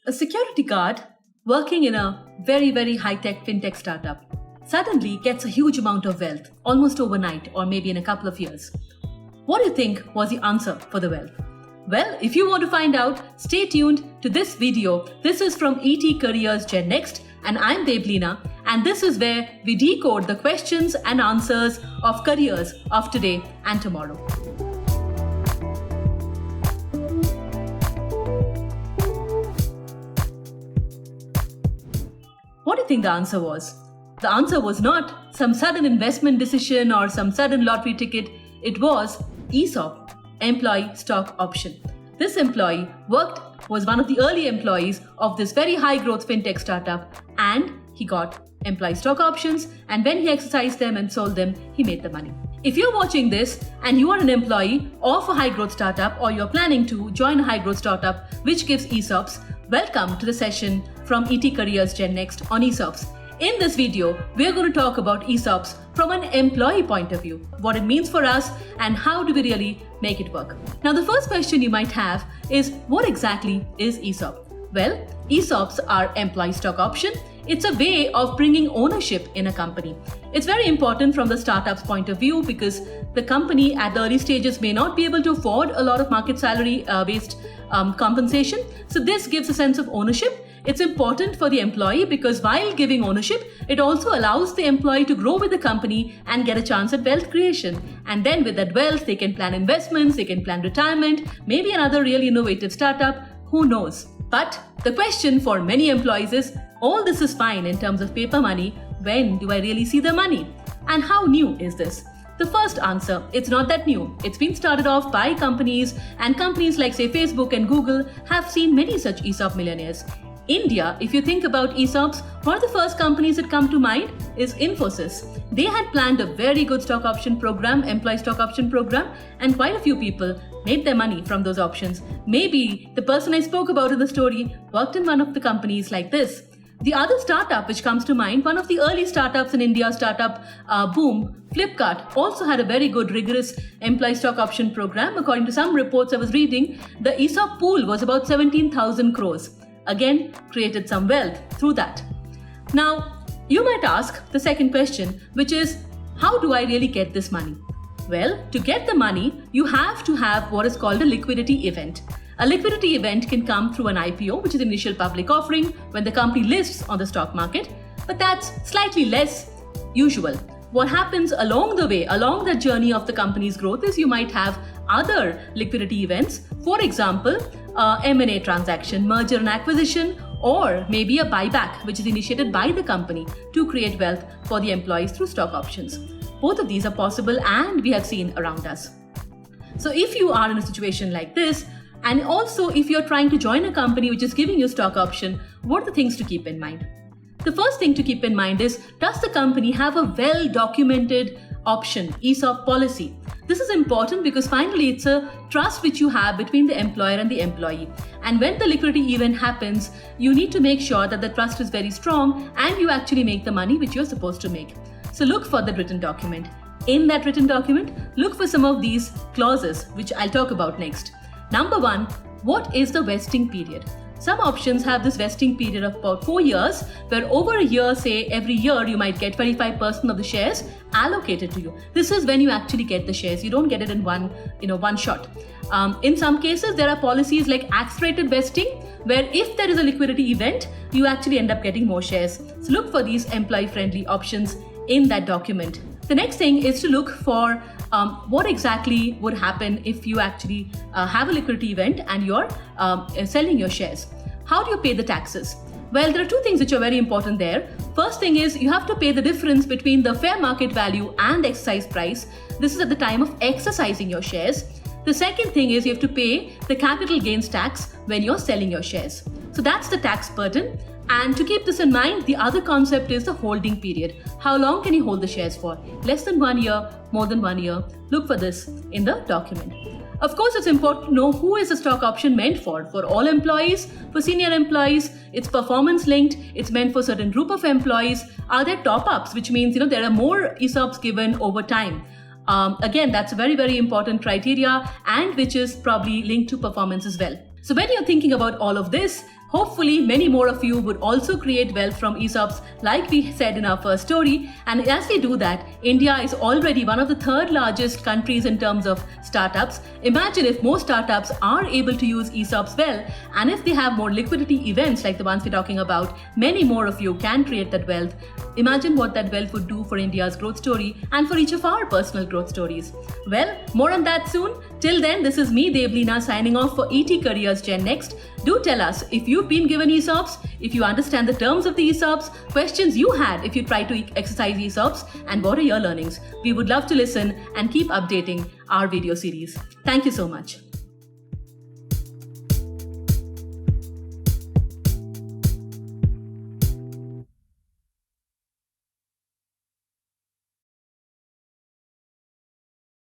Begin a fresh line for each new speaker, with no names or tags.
A security guard working in a very, very high-tech fintech startup suddenly gets a huge amount of wealth, almost overnight or maybe in a couple of years. What do you think was the answer for the wealth? Well, if you want to find out, stay tuned to this video. This is from ET Careers GenNext, and I'm Debleena, and this is where we decode the questions and answers of careers of today and tomorrow. What do you think the answer was? The answer was not some sudden investment decision or some sudden lottery ticket. It was ESOP, Employee Stock Option. This employee was one of the early employees of this very high growth fintech startup, and he got employee stock options, and when he exercised them and sold them, he made the money. If you're watching this and you are an employee of a high growth startup, or you're planning to join a high growth startup which gives ESOPs, welcome to the session from ET Careers GenNext on ESOPs. In this video, we're going to talk about ESOPs from an employee point of view, what it means for us and how do we really make it work. Now, the first question you might have is, what exactly is ESOP? Well, ESOPs are employee stock option. It's a way of bringing ownership in a company. It's very important from the startup's point of view because the company at the early stages may not be able to afford a lot of market salary based compensation. So this gives a sense of ownership. It's important for the employee because while giving ownership, it also allows the employee to grow with the company and get a chance at wealth creation. And then with that wealth, they can plan investments, they can plan retirement, maybe another really innovative startup, who knows. But the question for many employees is, all this is fine in terms of paper money, when do I really see the money? And how new is this? The first answer, it's not that new. It's been started off by companies, and companies like say Facebook and Google have seen many such ESOP millionaires. India, if you think about ESOPs, one of the first companies that come to mind is Infosys. They had planned a very good stock option program, employee stock option program, and quite a few people made their money from those options. Maybe the person I spoke about in the story worked in one of the companies like this. The other startup which comes to mind, one of the early startups in India, startup boom, Flipkart, also had a very good rigorous employee stock option program. According to some reports I was reading, the ESOP pool was about 17,000 crores. Again, created some wealth through that. Now, you might ask the second question, which is, how do I really get this money? Well, to get the money, you have to have what is called a liquidity event. A liquidity event can come through an IPO, which is initial public offering, when the company lists on the stock market, but that's slightly less usual. What happens along the way, along the journey of the company's growth, is you might have other liquidity events. For example, M&A transaction, merger and acquisition, or maybe a buyback, which is initiated by the company to create wealth for the employees through stock options. Both of these are possible and we have seen around us. So if you are in a situation like this, and also if you're trying to join a company which is giving you stock option, what are the things to keep in mind? The first thing to keep in mind is, does the company have a well-documented option, ESOP policy? This is important because finally it's a trust which you have between the employer and the employee. And when the liquidity event happens, you need to make sure that the trust is very strong and you actually make the money which you're supposed to make. So look for the written document. In that written document, look for some of these clauses, which I'll talk about next. Number one, what is the vesting period? Some options have this vesting period of about 4 years, where over a year, say every year, you might get 25% of the shares allocated to you. This is when you actually get the shares. You don't get it in one shot. In some cases, there are policies like accelerated vesting, where if there is a liquidity event, you actually end up getting more shares. So look for these employee-friendly options in that document. The next thing is to look for what exactly would happen if you actually have a liquidity event and you're selling your shares. How do you pay the taxes? Well, there are two things which are very important there. First thing is you have to pay the difference between the fair market value and exercise price. This is at the time of exercising your shares. The second thing is you have to pay the capital gains tax when you're selling your shares. So that's the tax burden. And to keep this in mind, the other concept is the holding period. How long can you hold the shares for? Less than 1 year, more than 1 year. Look for this in the document. Of course, it's important to know who is the stock option meant for. For all employees, for senior employees, it's performance linked. It's meant for a certain group of employees. Are there top-ups, which means there are more ESOPs given over time. Again, that's a very, very important criteria and which is probably linked to performance as well. So when you're thinking about all of this, Hopefully, many more of you would also create wealth from ESOPs, like we said in our first story. And as we do that, India is already one of the third largest countries in terms of startups. Imagine if more startups are able to use ESOPs well, and if they have more liquidity events like the ones we're talking about, many more of you can create that wealth. Imagine what that wealth would do for India's growth story and for each of our personal growth stories. Well, more on that soon. Till then, this is me, Debleena, signing off for ET Careers GenNext. Do tell us if you've been given ESOPs, if you understand the terms of the ESOPs, questions you had if you try to exercise ESOPs, and what are your learnings. We would love to listen and keep updating our video series. Thank you so much.